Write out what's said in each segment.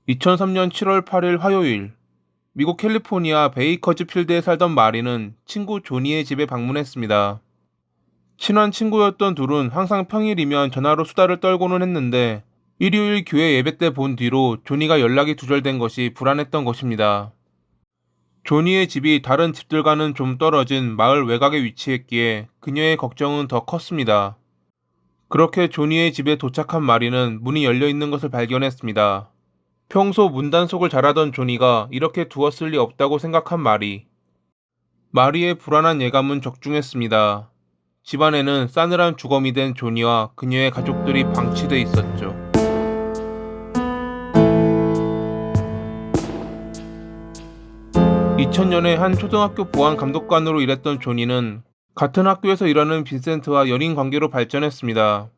2003년 7월 8일 화요일, 미국 캘리포니아 베이커즈필드에 살던 마리는 친구 조니의 집에 방문했습니다. 친한 친구였던 둘은 항상 평일이면 전화로 수다를 떨고는 했는데 일요일 교회 예배 때 본 뒤로 조니가 연락이 두절된 것이 불안했던 것입니다. 조니의 집이 다른 집들과는 좀 떨어진 마을 외곽에 위치했기에 그녀의 걱정은 더 컸습니다. 그렇게 조니의 집에 도착한 마리는 문이 열려 있는 것을 발견했습니다. 평소 문단속을 잘하던 조니가 이렇게 두었을 리 없다고 생각한 마리. 마리의 불안한 예감은 적중했습니다. 집안에는 싸늘한 주검이 된 조니와 그녀의 가족들이 방치돼 있었죠. 2000년에 한 초등학교 보안 감독관으로 일했던 조니는 같은 학교에서 일하는 빈센트와 연인 관계로 발전했습니다.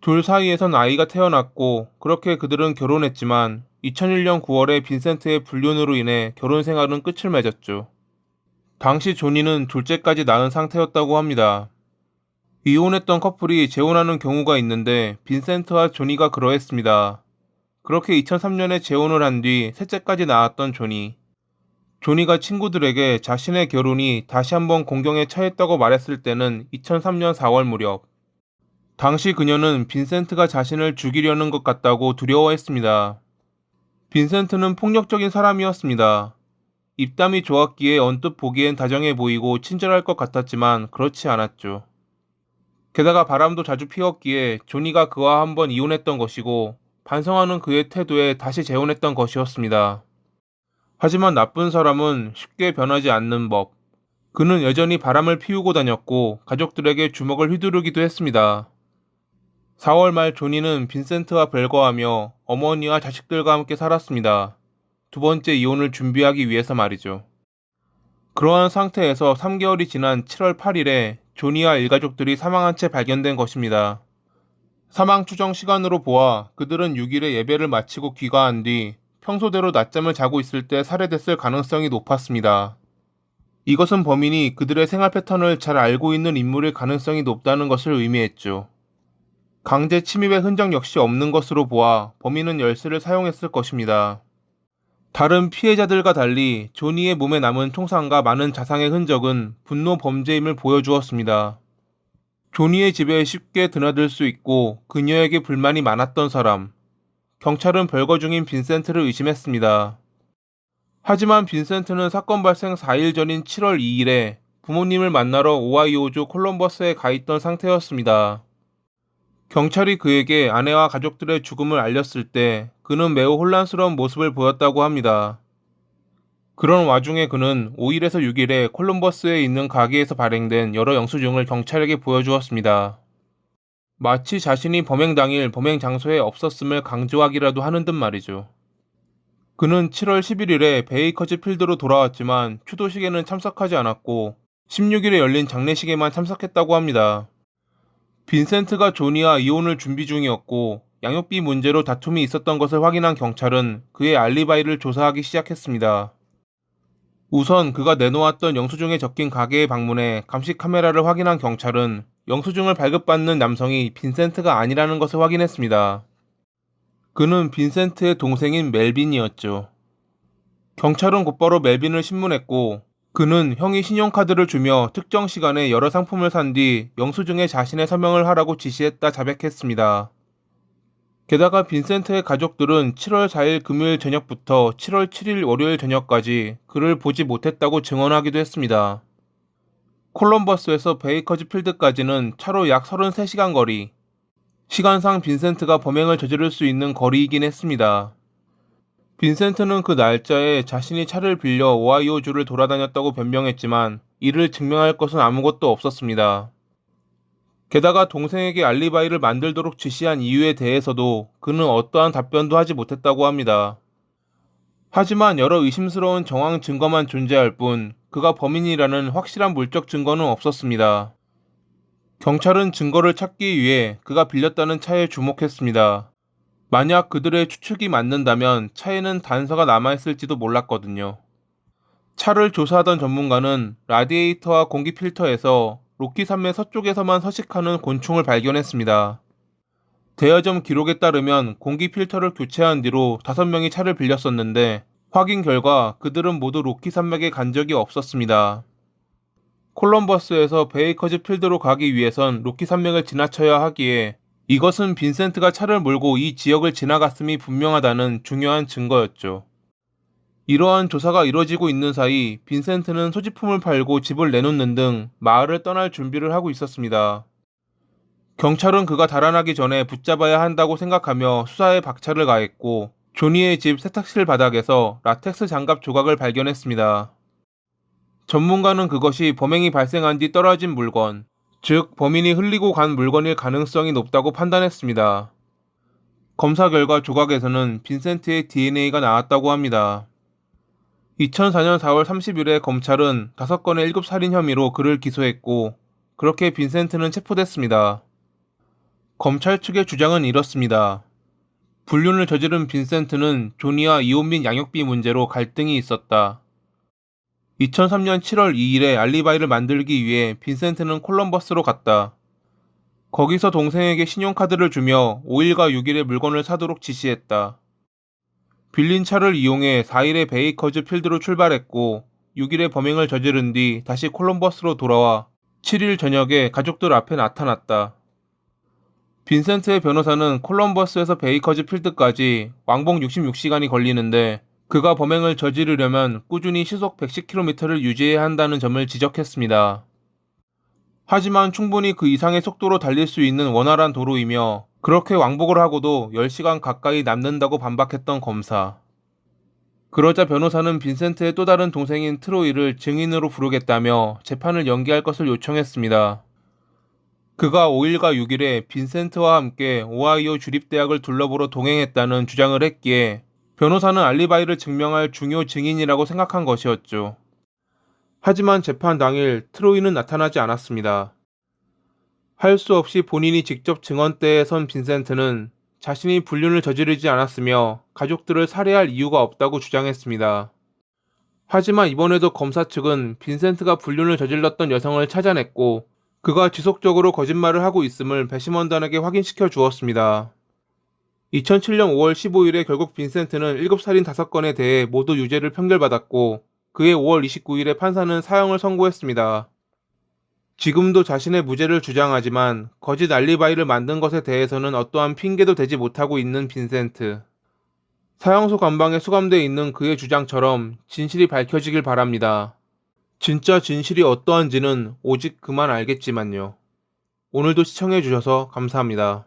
둘 사이에선 아이가 태어났고 그렇게 그들은 결혼했지만 2001년 9월에 빈센트의 불륜으로 인해 결혼 생활은 끝을 맺었죠. 당시 조니는 둘째까지 낳은 상태였다고 합니다. 이혼했던 커플이 재혼하는 경우가 있는데 빈센트와 조니가 그러했습니다. 그렇게 2003년에 재혼을 한 뒤 셋째까지 낳았던 조니. 조니가 친구들에게 자신의 결혼이 다시 한번 공경에 처했다고 말했을 때는 2003년 4월 무렵. 당시 그녀는 빈센트가 자신을 죽이려는 것 같다고 두려워했습니다. 빈센트는 폭력적인 사람이었습니다. 입담이 좋았기에 언뜻 보기엔 다정해 보이고 친절할 것 같았지만 그렇지 않았죠. 게다가 바람도 자주 피웠기에 조니가 그와 한번 이혼했던 것이고 반성하는 그의 태도에 다시 재혼했던 것이었습니다. 하지만 나쁜 사람은 쉽게 변하지 않는 법. 그는 여전히 바람을 피우고 다녔고 가족들에게 주먹을 휘두르기도 했습니다. 4월 말 조니는 빈센트와 별거하며 어머니와 자식들과 함께 살았습니다. 두 번째 이혼을 준비하기 위해서 말이죠. 그러한 상태에서 3개월이 지난 7월 8일에 조니와 일가족들이 사망한 채 발견된 것입니다. 사망 추정 시간으로 보아 그들은 6일에 예배를 마치고 귀가한 뒤 평소대로 낮잠을 자고 있을 때 살해됐을 가능성이 높았습니다. 이것은 범인이 그들의 생활 패턴을 잘 알고 있는 인물일 가능성이 높다는 것을 의미했죠. 강제 침입의 흔적 역시 없는 것으로 보아 범인은 열쇠를 사용했을 것입니다. 다른 피해자들과 달리 조니의 몸에 남은 총상과 많은 자상의 흔적은 분노 범죄임을 보여주었습니다. 조니의 집에 쉽게 드나들 수 있고 그녀에게 불만이 많았던 사람. 경찰은 별거 중인 빈센트를 의심했습니다. 하지만 빈센트는 사건 발생 4일 전인 7월 2일에 부모님을 만나러 오하이오주 콜럼버스에 가 있던 상태였습니다. 경찰이 그에게 아내와 가족들의 죽음을 알렸을 때 그는 매우 혼란스러운 모습을 보였다고 합니다. 그런 와중에 그는 5일에서 6일에 콜럼버스에 있는 가게에서 발행된 여러 영수증을 경찰에게 보여주었습니다. 마치 자신이 범행 당일 범행 장소에 없었음을 강조하기라도 하는 듯 말이죠. 그는 7월 11일에 베이커즈 필드로 돌아왔지만 추도식에는 참석하지 않았고 16일에 열린 장례식에만 참석했다고 합니다. 빈센트가 조니와 이혼을 준비 중이었고 양육비 문제로 다툼이 있었던 것을 확인한 경찰은 그의 알리바이를 조사하기 시작했습니다. 우선 그가 내놓았던 영수증에 적힌 가게에 방문해 감시 카메라를 확인한 경찰은 영수증을 발급받는 남성이 빈센트가 아니라는 것을 확인했습니다. 그는 빈센트의 동생인 멜빈이었죠. 경찰은 곧바로 멜빈을 신문했고 그는 형이 신용카드를 주며 특정 시간에 여러 상품을 산 뒤 영수증에 자신의 서명을 하라고 지시했다 자백했습니다. 게다가 빈센트의 가족들은 7월 4일 금요일 저녁부터 7월 7일 월요일 저녁까지 그를 보지 못했다고 증언하기도 했습니다. 콜럼버스에서 베이커즈 필드까지는 차로 약 33시간 거리. 시간상 빈센트가 범행을 저지를 수 있는 거리이긴 했습니다. 빈센트는 그 날짜에 자신이 차를 빌려 오하이오주를 돌아다녔다고 변명했지만 이를 증명할 것은 아무것도 없었습니다. 게다가 동생에게 알리바이를 만들도록 지시한 이유에 대해서도 그는 어떠한 답변도 하지 못했다고 합니다. 하지만 여러 의심스러운 정황 증거만 존재할 뿐 그가 범인이라는 확실한 물적 증거는 없었습니다. 경찰은 증거를 찾기 위해 그가 빌렸다는 차에 주목했습니다. 만약 그들의 추측이 맞는다면 차에는 단서가 남아있을지도 몰랐거든요. 차를 조사하던 전문가는 라디에이터와 공기 필터에서 로키 산맥 서쪽에서만 서식하는 곤충을 발견했습니다. 대여점 기록에 따르면 공기 필터를 교체한 뒤로 5명이 차를 빌렸었는데 확인 결과 그들은 모두 로키 산맥에 간 적이 없었습니다. 콜럼버스에서 베이커즈 필드로 가기 위해선 로키 산맥을 지나쳐야 하기에 이것은 빈센트가 차를 몰고 이 지역을 지나갔음이 분명하다는 중요한 증거였죠. 이러한 조사가 이뤄지고 있는 사이 빈센트는 소지품을 팔고 집을 내놓는 등 마을을 떠날 준비를 하고 있었습니다. 경찰은 그가 달아나기 전에 붙잡아야 한다고 생각하며 수사에 박차를 가했고 조니의 집 세탁실 바닥에서 라텍스 장갑 조각을 발견했습니다. 전문가는 그것이 범행이 발생한 뒤 떨어진 물건, 즉 범인이 흘리고 간 물건일 가능성이 높다고 판단했습니다. 검사 결과 조각에서는 빈센트의 DNA가 나왔다고 합니다. 2004년 4월 30일에 검찰은 5건의 7살인 혐의로 그를 기소했고 그렇게 빈센트는 체포됐습니다. 검찰 측의 주장은 이렇습니다. 불륜을 저지른 빈센트는 조니와 이혼 및 양육비 문제로 갈등이 있었다. 2003년 7월 2일에 알리바이를 만들기 위해 빈센트는 콜럼버스로 갔다. 거기서 동생에게 신용카드를 주며 5일과 6일에 물건을 사도록 지시했다. 빌린 차를 이용해 4일에 베이커즈 필드로 출발했고 6일에 범행을 저지른 뒤 다시 콜럼버스로 돌아와 7일 저녁에 가족들 앞에 나타났다. 빈센트의 변호사는 콜럼버스에서 베이커즈 필드까지 왕복 66시간이 걸리는데 그가 범행을 저지르려면 꾸준히 시속 110km를 유지해야 한다는 점을 지적했습니다. 하지만 충분히 그 이상의 속도로 달릴 수 있는 원활한 도로이며 그렇게 왕복을 하고도 10시간 가까이 남는다고 반박했던 검사. 그러자 변호사는 빈센트의 또 다른 동생인 트로이를 증인으로 부르겠다며 재판을 연기할 것을 요청했습니다. 그가 5일과 6일에 빈센트와 함께 오하이오 주립대학을 둘러보러 동행했다는 주장을 했기에 변호사는 알리바이를 증명할 중요 증인이라고 생각한 것이었죠. 하지만 재판 당일 트로이는 나타나지 않았습니다. 할 수 없이 본인이 직접 증언대에 선 빈센트는 자신이 불륜을 저지르지 않았으며 가족들을 살해할 이유가 없다고 주장했습니다. 하지만 이번에도 검사 측은 빈센트가 불륜을 저질렀던 여성을 찾아냈고 그가 지속적으로 거짓말을 하고 있음을 배심원단에게 확인시켜 주었습니다. 2007년 5월 15일에 결국 빈센트는 7살인 5건에 대해 모두 유죄를 판결받았고 그해 5월 29일에 판사는 사형을 선고했습니다. 지금도 자신의 무죄를 주장하지만 거짓 알리바이를 만든 것에 대해서는 어떠한 핑계도 대지 못하고 있는 빈센트. 사형소 감방에 수감되어 있는 그의 주장처럼 진실이 밝혀지길 바랍니다. 진짜 진실이 어떠한지는 오직 그만 알겠지만요. 오늘도 시청해주셔서 감사합니다.